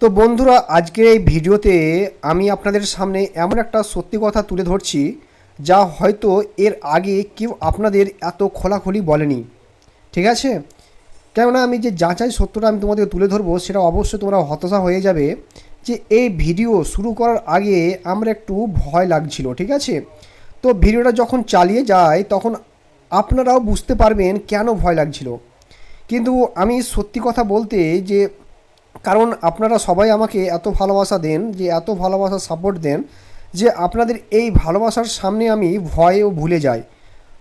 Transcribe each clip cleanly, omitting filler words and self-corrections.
তো বন্ধুরা, আজকের এই ভিডিওতে আমি আপনাদের সামনে এমন একটা সত্যি কথা তুলে ধরছি যা হয়তো এর আগে কেউ আপনাদের এত খোলাখুলি বলেনি। ঠিক আছে? কেননা আমি যে যাচাই সত্যটা আমি তোমাদের তুলে ধরবো সেটা অবশ্যই তোমরা হতাশা হয়ে যাবে যে এই ভিডিও শুরু করার আগে আমরা একটু ভয় লাগছিল। ঠিক আছে? তো ভিডিওটা যখন চালিয়ে যায় তখন আপনারাও বুঝতে পারবেন কেন ভয় লাগছিল। কিন্তু আমি সত্যি কথা বলতে যে কারণ আপনারা সবাই আমাকে এত ভালোবাসা দেন, যে এত ভালোবাসা সাপোর্ট দেন, যে আপনাদের এই ভালোবাসার সামনে আমি ভয়ও ভুলে যাই।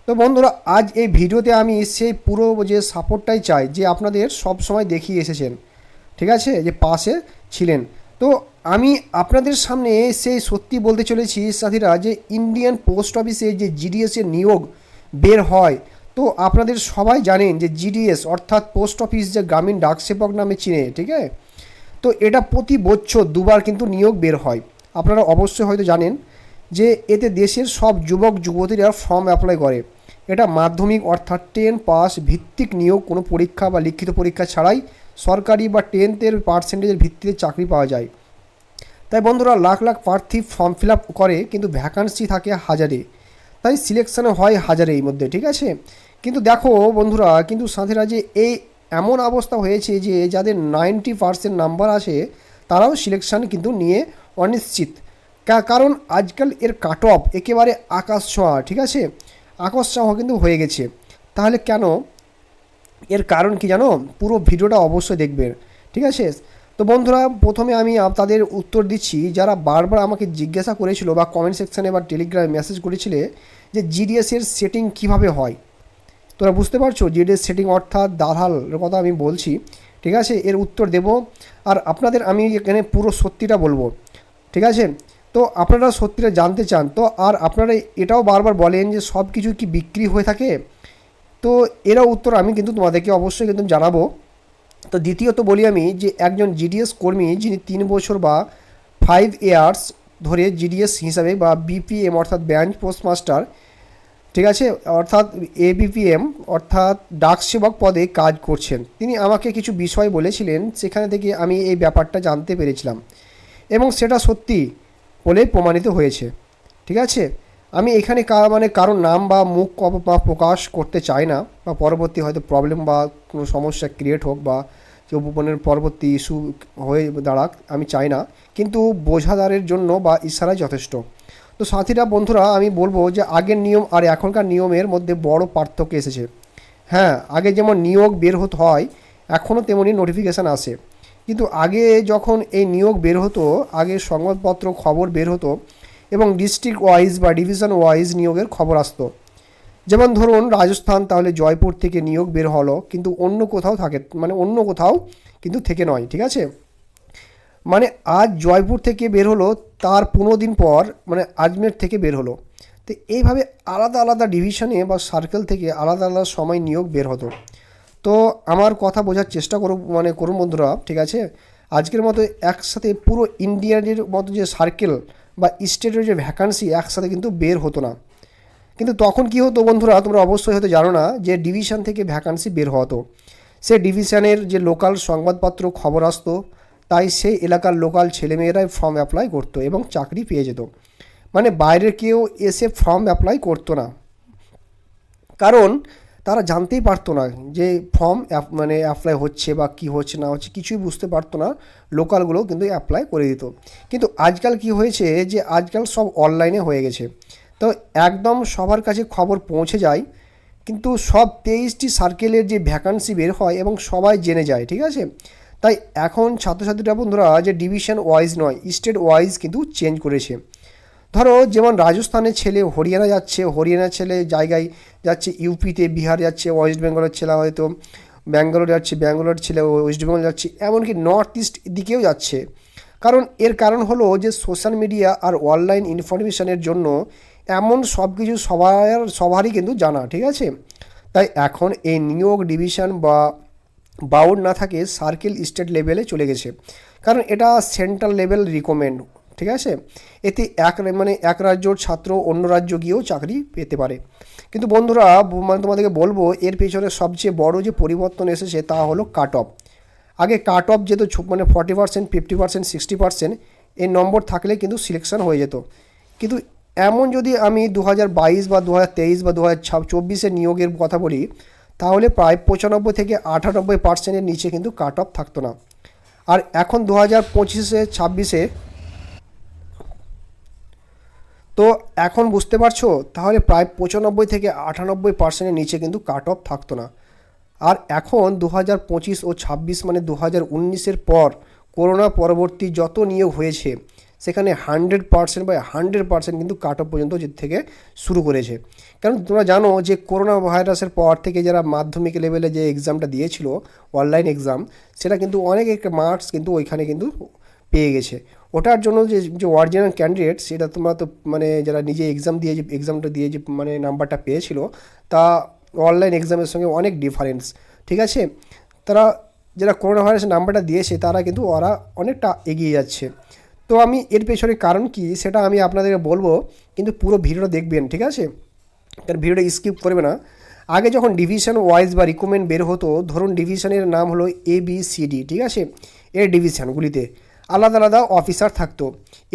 তো বন্ধুরা, আজ এই ভিডিওতে আমি সেই পুরো যে সাপোর্টটাই চাই যে আপনাদের সব সময় দেখিয়ে এসেছেন। ঠিক আছে? যে পাশে ছিলেন। তো আমি আপনাদের সামনে সেই সত্যি বলতে চলেছি সাথীরা, যে ইন্ডিয়ান পোস্ট অফিসে যে জিডিএসের নিয়োগ বের হয়। তো আপনাদের সবাই জানেন যে জিডিএস অর্থাৎ পোস্ট অফিস যে গ্রামীণ ডাক সেবক নামে চিনে। ঠিক আছে? তো এটা প্রতি বছর দুবার কিন্তু নিয়োগ বের হয়। আপনারা অবশ্যই হয়তো জানেন যে এতে দেশের সব যুবক যুবতীরা ফর্ম অ্যাপ্লাই করে। এটা মাধ্যমিক অর্থাৎ 10 পাস ভিত্তিক নিয়োগ, কোনো পরীক্ষা বা লিখিত পরীক্ষা ছাড়াই সরকারি বা 10th পার্সেন্টেজের ভিত্তিতে চাকরি পাওয়া যায়। তাই বন্ধুরা, লাখ লাখ প্রার্থী ফর্ম ফিল আপ করে কিন্তু ভ্যাকান্সি থাকে হাজারে, তাই সিলেকশানে হয় হাজারের মধ্যে। ঠিক আছে? কিন্তু দেখো বন্ধুরা, কিন্তু সাথীরা, যে এই এমন অবস্থা হয়েছে যে যাদের 90% নাম্বার আসে তারাও সিলেকশান কিন্তু নিয়ে অনিশ্চিত। কারণ আজকাল এর কাট অফ একেবারে আকাশ ছোঁয়া। ঠিক আছে? আকাশ ছোঁয়া কিন্তু হয়ে গেছে। তাহলে কেন? এর কারণ কি জানো? পুরো ভিডিওটা অবশ্যই দেখবেন। ঠিক আছে? তো বন্ধুরা, প্রথমে আমি তাদের উত্তর দিচ্ছি যারা বারবার আমাকে জিজ্ঞাসা করেছিল বা কমেন্ট সেকশানে বা টেলিগ্রামে মেসেজ করেছিলে যে জিডিএসের সেটিং কিভাবে হয়। তোরা বুঝতে পারছো? জিডিএস সেটিং অর্থাৎ দালালের কথা আমি বলছি। ঠিক আছে? এর উত্তর দেব। আর আপনাদের আমি এখানে পুরো সত্যিটা বলবো। ঠিক আছে? তো আপনারা সত্যিটা জানতে চান তো, আর আপনারা এটাও বারবার বলেন যে সব কিছু কি বিক্রি হয়ে থাকে। তো এরা উত্তর আমি কিন্তু তোমাদেরকে অবশ্যই কিন্তু জানাবো। তো দ্বিতীয়ত বলি আমি যে একজন জিডিএস কর্মী যিনি 3 বছর বা 5 ইয়ার্স ধরে জিডিএস হিসাবে বা বিপিএম অর্থাৎ ব্রাঞ্চ পোস্টমাস্টার, ঠিক আছে, অর্থাৎ এবিপিএম অর্থাৎ ডাক সেবক পদে কাজ করছেন, তিনি আমাকে কিছু বিষয় বলেছিলেন, সেখানে থেকে আমি এই ব্যাপারটা জানতে পেরেছিলাম এবং সেটা সত্যি বলে প্রমাণিত হয়েছে। ঠিক আছে? আমি এখানে কারোর নাম বা মুখ বা প্রকাশ করতে চাই না, বা পরবর্তী হয়তো প্রবলেম বা কোনো সমস্যা ক্রিয়েট হোক বা উপনের পরবর্তী ইস্যু হয়ে দাঁড়াক, আমি চাই না। কিন্তু বোঝাদারের জন্য বা ইশারাই যথেষ্ট। তো সাথীরা, বন্ধুরা, আমি বলবো যে আগের নিয়ম আর এখনকার নিয়মের মধ্যে বড় পার্থক্য এসেছে। হ্যাঁ, আগে যেমন নিয়োগ বের হতে হয় এখনও তেমনই নোটিফিকেশান আসে। কিন্তু আগে যখন এই নিয়োগ বের হতো, আগে সংবাদপত্র খবর বের হতো এবং ডিস্ট্রিক্ট ওয়াইজ বা ডিভিশন ওয়াইজ নিয়োগের খবর আসতো। যেমন ধরুন রাজস্থান, তাহলে জয়পুর থেকে নিয়োগ বের হলো, কিন্তু অন্য কোথাও থাকে, অন্য কোথাও কিন্তু থেকে নয়। ঠিক আছে? আজ জয়পুর থেকে বের হলো, তার 15 দিন পর আজমের থেকে বের হলো। তো এইভাবে আলাদা আলাদা ডিভিশনে বা সার্কেল থেকে আলাদা আলাদা সময় নিয়োগ বের হতো। তো আমার কথা বোঝার চেষ্টা করুন করুন বন্ধুরা। ঠিক আছে? আজকের মতো একসাথে পুরো ইন্ডিয়ানের মতো যে সার্কেল বা স্টেটের যে ভ্যাকান্সি একসাথে কিন্তু বের হতো না। কিন্তু তখন কি হতো বন্ধুরা, তোমরা অবশ্যই হয়তো জানো না, যে ডিভিশন থেকে ভ্যাকান্সি বের হতো, সে ডিভিশনের যে লোকাল সংবাদপত্র খবর আসতো, তাই সেই এলাকার লোকাল ছেলেমেয়েরাই ফর্ম অ্যাপ্লাই করতো এবং চাকরি পেয়ে যেত। বাইরের কেউ এসে ফর্ম অ্যাপ্লাই করতো না, কারণ তারা জানতেই পারতো না যে ফর্ম অ্যাপ্লাই হচ্ছে বা কী হচ্ছে না হচ্ছে, কিছুই বুঝতে পারতো না। লোকালগুলো কিন্তু অ্যাপ্লাই করে দিত। কিন্তু আজকাল কি হয়েছে, যে আজকাল সব অনলাইনে হয়ে গেছে। তো একদম সবার কাছে খবর পৌঁছে যায়, কিন্তু সব 23টি সার্কেলের যে ভ্যাকান্সি বের হয় এবং সবাই জেনে যায়। ঠিক আছে? তাই এখন ছাত্রছাত্রীরা বন্ধুরা যে ডিভিশন ওয়াইজ নয়, স্টেট ওয়াইজ কিন্তু চেঞ্জ করেছে। ধরো যেমন রাজস্থানের ছেলে হরিয়ানা যাচ্ছে, হরিয়ানার ছেলে জায়গায় যাচ্ছে ইউপিতে, বিহার যাচ্ছে, ওয়েস্ট বেঙ্গলের ছেলে হয়তো ব্যাঙ্গালোর যাচ্ছে, ব্যাঙ্গালোর ছেলে ওয়েস্ট বেঙ্গল যাচ্ছে, এমনকি নর্থ ইস্ট দিকেও যাচ্ছে। এর কারণ হলো যে সোশ্যাল মিডিয়া আর অনলাইন ইনফরমেশনের জন্য এমন সব কিছু সবারই কিন্তু জানা। ঠিক আছে? তাই এখন এই নিয়োগ ডিভিশন বা বাউন্ড না থাকে, সার্কেল স্টেট লেভেলে চলে গেছে, কারণ এটা সেন্ট্রাল লেভেল রিকমেন্ড। ঠিক আছে? এতে এক রাজ্যর ছাত্র অন্য রাজ্য গিয়েও চাকরি পেতে পারে। কিন্তু বন্ধুরা, তোমাদেরকে বলবো এর পেছনে সবচেয়ে বড় যে পরিবর্তন এসেছে তা হলো কাট অফ। আগে কাট অফ যেত মানে 40%, 50%, 60% এই নম্বর থাকলে কিন্তু সিলেকশন হয়ে যেত। কিন্তু এমন যদি আমি 2022 বা 2023 বা 2024 নিয়োগের কথা বলি, তাহলে প্রায় 95 থেকে 98%-এর নিচে কিন্তু কাট অফ থাকতো না। আর এখন 2025-এ 26-এ তো এখন বুঝতে পারছো, তাহলে প্রায় 95 থেকে 98%-এর নিচে কিন্তু কাট অফ থাকতো না। আর এখন 2025 ও 26 মানে 2019-এর পর করোনা পরবর্তী যত নিয়োগ হয়েছে সেখানে 100% বা 100% কিন্তু কাট অফ পর্যন্ত থেকে শুরু করেছে। কারণ তোমরা জানো যে করোনা ভাইরাসের পর থেকে যারা মাধ্যমিক লেভেলে যে এক্সামটা দিয়েছিল, অনলাইন এক্সাম, সেটা কিন্তু অনেক মার্কস কিন্তু ওইখানে কিন্তু পেয়ে গেছে। ওটার জন্য যে যে অরিজিনাল ক্যান্ডিডেট, সেটা তোমরা তো মানে যারা নিজে এক্সামটা দিয়ে যে মানে নাম্বারটা পেয়েছিল, তা অনলাইন এক্সামের সঙ্গে অনেক ডিফারেন্স। ঠিক আছে, তারা যারা করোনা ভাইরাসের নাম্বারটা দিয়েছে তারা কিন্তু ওরা অনেকটা এগিয়ে যাচ্ছে। তো আমি এর পেছনে কারণ কি সেটা আমি আপনাদেরকে বলবো, কিন্তু পুরো ভিডিওটা দেখবেন, ঠিক আছে? কারণ ভিডিওটা স্কিপ করবে না। আগে যখন ডিভিশন ওয়াইজ বা রিকমেন্ড বের হতো, ধরুন ডিভিশনের নাম হলো ABCD, ঠিক আছে? এর ডিভিশনগুলিতে আলাদা আলাদা অফিসার থাকতো।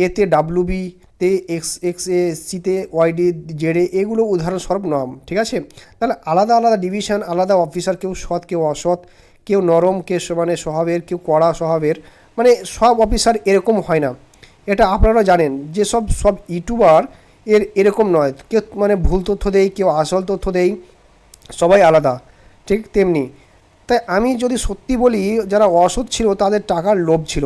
এতে WB-তে XA, OID, ZA এগুলো উদাহরণস্বরূপ নাম, ঠিক আছে? তাহলে আলাদা আলাদা ডিভিশন, আলাদা অফিসার, কেউ সৎ কেউ অসৎ, কেউ নরম কেউ মানে স্বভাবের, কেউ কড়া স্বভাবের, মানে সব অফিসার এরকম হয় না। এটা আপনারা জানেন যে সব ইউটিউবার এরকম নয়, কেউ মানে ভুল তথ্য দেয়, কেউ আসল তথ্য দেয়, সবাই আলাদা, ঠিক তেমনি। তাই আমি যদি সত্যি বলি, যারা অসৎ ছিল তাদের টাকার লোভ ছিল।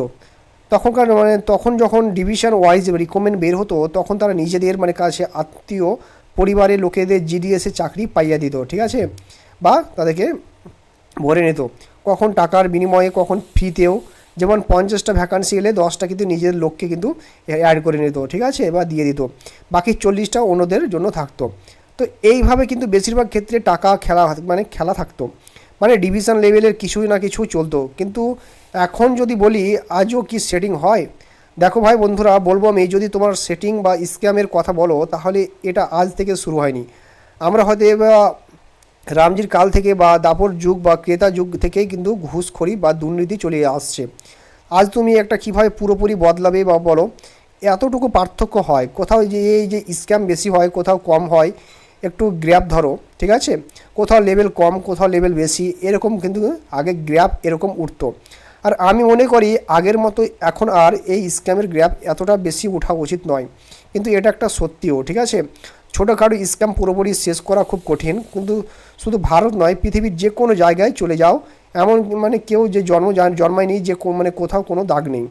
তখনকার মানে তখন যখন ডিভিশন ওয়াইজ রিকমেন্ড বের হতো, তখন তারা নিজেদের মানে কাছে আত্মীয় পরিবারের লোকেদের GDS-এ চাকরি পাইয়ে দিত, ঠিক আছে? বা তাদেরকে ভরে নিত, কখন টাকার বিনিময়ে, কখন ফ্রিতেও। যেমন 50টা ভ্যাকান্সি এলে 10টা কিন্তু নিজের লোককে কিন্তু অ্যাড করে নিত, ঠিক আছে, বা দিয়ে দিত, বাকি 40টা অন্যদের জন্য থাকতো। তো এইভাবে কিন্তু বেশিরভাগ ক্ষেত্রে টাকা খেলা থাকতো, মানে ডিভিশন লেভেলের কিছুই না কিছু চলতো। কিন্তু এখন যদি বলি আজও কি সেটিং হয়? দেখো ভাই বন্ধুরা, বলবো আমি, যদি তোমার সেটিং বা স্ক্যামের কথা বলো, তাহলে এটা আজ থেকে শুরু হয়নি। আমরা হয়তো রামজির কাল থেকে বা দাপর যুগ বা ক্রেতা যুগ থেকেই কিন্তু ঘুষখড়ি বা দুর্নীতি চলে আসছে। আজ তুমি একটা কীভাবে পুরোপুরি বদলাবে বা বলো, এতটুকু পার্থক্য হয়। কোথাও যে এই যে স্ক্যাম বেশি হয়, কোথাও কম হয়, একটু গ্র্যাপ ধরো, ঠিক আছে? কোথাও লেভেল কম, কোথাও লেভেল বেশি, এরকম কিন্তু আগে গ্র্যাপ এরকম উঠতো। আর আমি মনে করি আগের মতো এখন আর এই স্ক্যামের গ্র্যাপ এতটা বেশি ওঠা উচিত নয়। কিন্তু এটা একটা সত্যিও, ঠিক আছে? ছোটোখাটো স্ক্যাম পুরোপুরি শেষ করা খুব কঠিন, কিন্তু শুধু ভারত নয়, পৃথিবীর যে কোনো জায়গায় চলে যাও, এমন মানে কেউ যে জন্মায়নি যে মানে কোথাও কোনো দাগ নেই।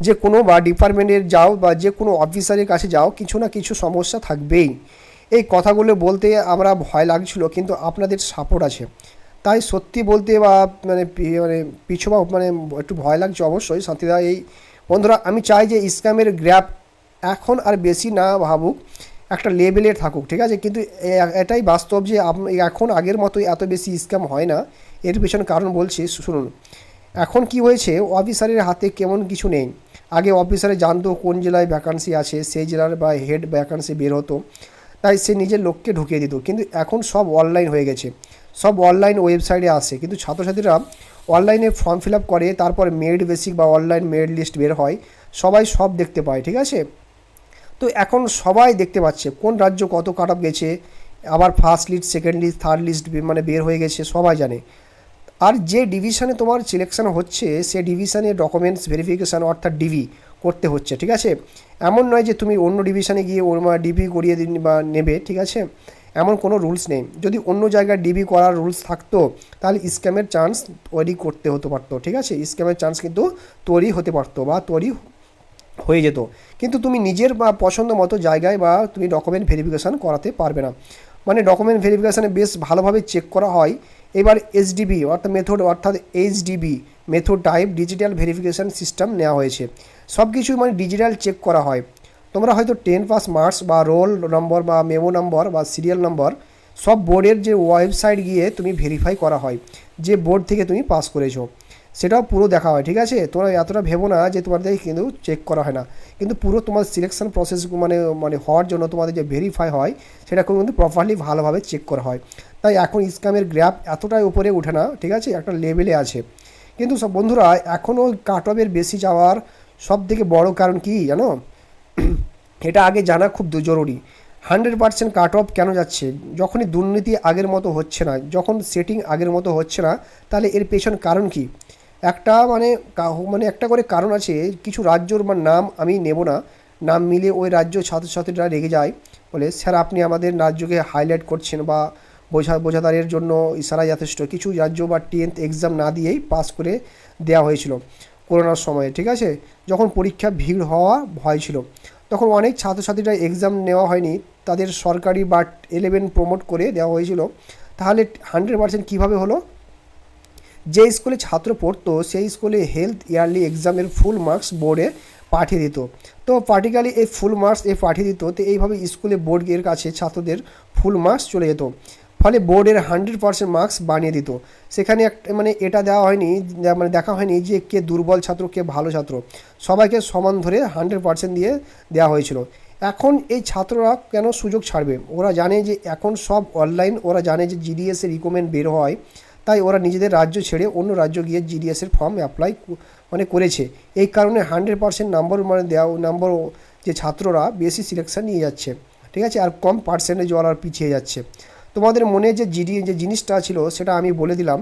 যে কোনো বা ডিপার্টমেন্টের যাও বা যে কোনো অফিসারের কাছে যাও, কিছু না কিছু সমস্যা থাকবেই। এই কথাগুলো বলতে আমরা ভয় লাগছিল, কিন্তু আপনাদের সাপোর্ট আছে, তাই সত্যি বলতে বা মানে পিছু বা মানে একটু ভয় লাগছে অবশ্যই শান্তিদা। এই বন্ধুরা, আমি চাই যে স্ক্যামের গ্র্যাপ এখন আর বেশি না ভাবুক, একটা লেভেলের থাকুক, ঠিক আছে? কিন্তু এটাই বাস্তব যে এখন আগের মতোই এত বেশি স্ক্যাম হয় না। এর পেছনে কারণ বলছি, শুনুন। এখন কি হয়েছে, অফিসারের হাতে কেমন কিছু নেই। আগে অফিসারে জানতো কোন জেলায় ভ্যাকান্সি আছে, সেই জেলার বা হেড ভ্যাকান্সি বের হতো, তাই সে নিজের লোককে ঢুকিয়ে দিত। কিন্তু এখন সব অনলাইন হয়ে গেছে, সব অনলাইন ওয়েবসাইটে আসে, কিন্তু ছাত্রছাত্রীরা অনলাইনে ফর্ম ফিল আপ করে, তারপর মেরিট বেসিক বা অনলাইন মেরিট লিস্ট বের হয়, সবাই সব দেখতে পায়, ঠিক আছে? তো এখন সবাই দেখতে পাচ্ছে কোন রাজ্য কত কাট অফ গেছে, আবার first list, second list, third list মানে বের হয়ে গেছে, সবাই জানে। আর যে ডিভিশনে তোমার সিলেকশন হচ্ছে, সে ডিভিশনে ডকুমেন্টস ভেরিফিকেশান অর্থাৎ ডিভি করতে হচ্ছে, ঠিক আছে? এমন নয় যে তুমি অন্য ডিভিশনে গিয়ে ওর ডিভি করিয়ে দিন বা নেবে, ঠিক আছে? এমন কোনো রুলস নেই। যদি অন্য জায়গায় ডিবি করার রুলস থাকতো, তাহলে স্ক্যামের চান্স তৈরি করতে হতে পারতো, ঠিক আছে? স্ক্যামের চান্স কিন্তু তৈরি হতে পারতো বা তৈরি হয়ে যেত। কিন্তু তুমি নিজের বা পছন্দ মতো জায়গায় বা তুমি ডকুমেন্ট ভেরিফিকেশান করাতে পারবে না। মানে ডকুমেন্ট ভেরিফিকেশানে বেশ ভালোভাবে চেক করা হয়। এবার HDB অর্থাৎ HDB method type digital verification system নেওয়া হয়েছে। সব কিছুই মানে ডিজিটাল চেক করা হয়। তোমরা হয়তো 10 পাস মার্কস বা রোল নম্বর বা মেমো নম্বর বা সিরিয়াল নম্বর সব বোর্ডের যে ওয়েবসাইট গিয়ে তুমি ভেরিফাই করা হয়, যে বোর্ড থেকে তুমি পাস করেছো সেটাও পুরো দেখা হয়, ঠিক আছে? তোমরা এতটা ভেবো না যে তোমাদের কিন্তু চেক করা হয় না, কিন্তু পুরো তোমার সিলেকশন প্রসেস মানে হওয়ার জন্য তোমাদের যে ভেরিফাই হয়, সেটা কিন্তু প্রপারলি ভালোভাবে চেক করা হয়। তাই এখন স্ক্যামের গ্র্যাপ এতটাই উপরে ওঠে না, ঠিক আছে? একটা লেভেলে আছে। কিন্তু সব বন্ধুরা এখনও কাট অফের বেশি যাওয়ার সব থেকে বড় কারণ কি জানো? এটা আগে জানা খুব জরুরি। 100% কাট অফ কেন যাচ্ছে? যখনই দুর্নীতি আগের মতো হচ্ছে না, যখন সেটিং আগের মতো হচ্ছে না, তাহলে এর পেছন কারণ কি? একটা মানে একটা করে কারণ আছে। কিছু রাজ্যর নাম আমি নেব না, নাম মিলে ওই রাজ্য ছাত্রছাত্রীরা রেগে যায়, বলে স্যার আপনি আমাদের রাজ্যকে হাইলাইট করছেন বা বোঝাতারের জন্য ইশারা যথেষ্ট। কিছু রাজ্য বা 10th এক্সাম না দিয়েই পাস করে দেওয়া হয়েছিল করোনার সময়ে, ঠিক আছে? যখন পরীক্ষা ভিড় হওয়া ভয় ছিল, তখন অনেক ছাত্রছাত্রীরা এক্সাম নেওয়া হয়নি, তাদের সরকারি বা 11 প্রমোট করে দেওয়া হয়েছিল। তাহলে 100% কীভাবে হলো? যে স্কুলে ছাত্র পড়তো সেই স্কুলে হেলথ ইয়ারলি এক্সামের ফুল মার্কস বোর্ডে পাঠিয়ে দিত। তো পার্টিকুলারলি এই ফুল মার্কস পাঠিয়ে দিত, তো এইভাবে স্কুলে বোর্ডের কাছে ছাত্রদের ফুল মার্কস চলে যেত, ফলে বোর্ডের 100% মার্কস বানিয়ে দিত। সেখানে এটা দেওয়া হয়নি, দেখা হয়নি যে কে দুর্বল ছাত্র কে ভালো ছাত্র, সবাইকে সমান ধরে 100% দিয়ে দেওয়া হয়েছিল। এখন এই ছাত্ররা কেন সুযোগ ছাড়বে? ওরা জানে যে এখন সব অনলাইন, ওরা জানে যে জিডিএসের রিকমেন্ড বের হয়, তাই ওরা নিজেদের রাজ্য ছেড়ে অন্য রাজ্য গিয়ে জিডিএসের ফর্ম অ্যাপ্লাই করেছে। এই কারণে 100% নম্বর নম্বর যে ছাত্ররা বেশি সিলেকশান নিয়ে যাচ্ছে, ঠিক আছে, আর কম পার্সেন্টেজ ওরা পিছিয়ে যাচ্ছে। তোমাদের মনে যে যে জিনিসটা ছিল সেটা আমি বলে দিলাম।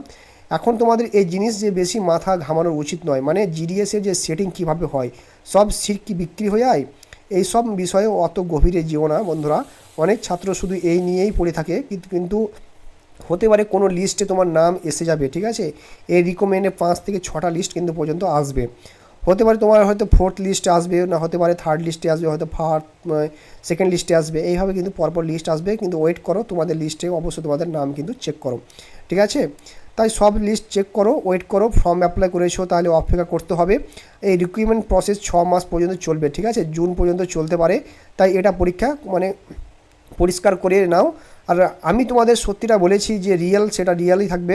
এখন তোমাদের এই জিনিস যে বেশি মাথা ঘামানোর উচিত নয়, জিডিএসের যে সেটিং কীভাবে হয়, সব সিট কি বিক্রি হয়ে যায়, এই সব বিষয়ে অত গভীরে যেও না বন্ধুরা। অনেক ছাত্র শুধু এই নিয়েই পড়ে থাকে, কিন্তু হতে পারে কোনো লিস্টে তোমার নাম এসে যাবে, ঠিক আছে? এই রিকমেন্ডে 5 থেকে 6টা লিস্ট কিন্তু পর্যন্ত আসবে। হতে পারে তোমার হয়তো 4th লিস্টে আসবে, না হতে পারে 3rd লিস্টে আসবে, হয়তো 2nd লিস্টে আসবে, এইভাবে কিন্তু পরপর লিস্ট আসবে। কিন্তু ওয়েট করো, তোমাদের লিস্টে অবশ্যই তোমাদের নাম কিন্তু চেক করো, ঠিক আছে? তাই সব লিস্ট চেক করো, ওয়েট করো। ফর্ম অ্যাপ্লাই করেছো তাহলে অপেক্ষা করতে হবে। এই রিক্রুটমেন্ট প্রসেস 6 মাস পর্যন্ত চলবে, ঠিক আছে? জুন পর্যন্ত চলতে পারে। তাই এটা পরীক্ষা পরিষ্কার করে নাও। আর আমি তোমাদের সত্যিটা বলেছি, যে রিয়েল সেটা রিয়েলই থাকবে,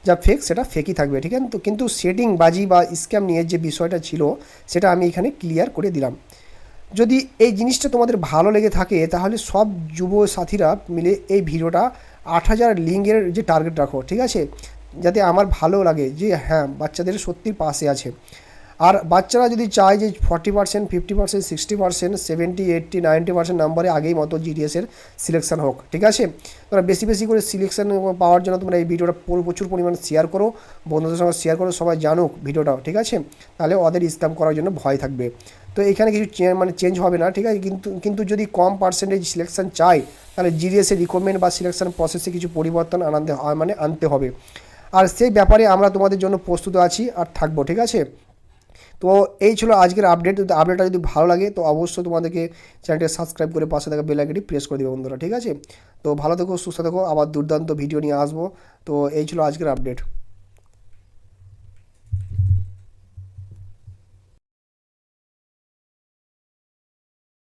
যা ফেক সেটা ফেকই থাকবে, ঠিক আছে? তো কিন্তু সেটিং বাজি বা স্ক্যাম নিয়ে যে বিষয়টা ছিল সেটা আমি এখানে ক্লিয়ার করে দিলাম। যদি এই জিনিসটা তোমাদের ভালো লেগে থাকে তাহলে সব যুব সাথীরা মিলে এই ভিডিওটা 8,000 লিঙ্কের যে টার্গেট রাখো, ঠিক আছে? যাতে আমার ভালো লাগে যে হ্যাঁ, বাচ্চাদের সত্যি পাশে আছে। আর বাচ্চারা যদি চায় যে 40%, 50%, 60%, 70, 80, 90% নাম্বারে আগেই মতো জিডিএসের সিলেকশন হোক, ঠিক আছে? তোমরা বেশি বেশি করে সিলেকশন পাওয়ার জন্য তোমরা এই ভিডিওটা প্রচুর পরিমাণে শেয়ার করো, বন্ধুদের সঙ্গে শেয়ার করো, সবাই জানুক ভিডিওটা, ঠিক আছে? তাহলে ওদের স্ক্যাম করার জন্য ভয় থাকবে। তো এখানে কিছু চেঞ্জ হবে না, ঠিক আছে? কিন্তু যদি কম পার্সেন্টেজ সিলেকশন চাই, তাহলে জিডিএসের রিকমেন্ড বা সিলেকশন প্রসেসে কিছু পরিবর্তন আনতে হবে। আর সেই ব্যাপারে আমরা তোমাদের জন্য প্রস্তুত আছি আর থাকবো, ঠিক আছে? তো এই ছিল আজকের আপডেট। আপডেটটা যদি ভালো লাগে তো অবশ্যই তোমাদেরকে চ্যানেলটা সাবস্ক্রাইব করে পাশে থাকা বেল আইকনটি প্রেস করে দেবে বন্ধুরা, ঠিক আছে? তো ভালো থেকো, সুস্থ থেকো, আবার দুর্দান্ত ভিডিও নিয়ে আসবো। তো এই ছিল আজকের আপডেট।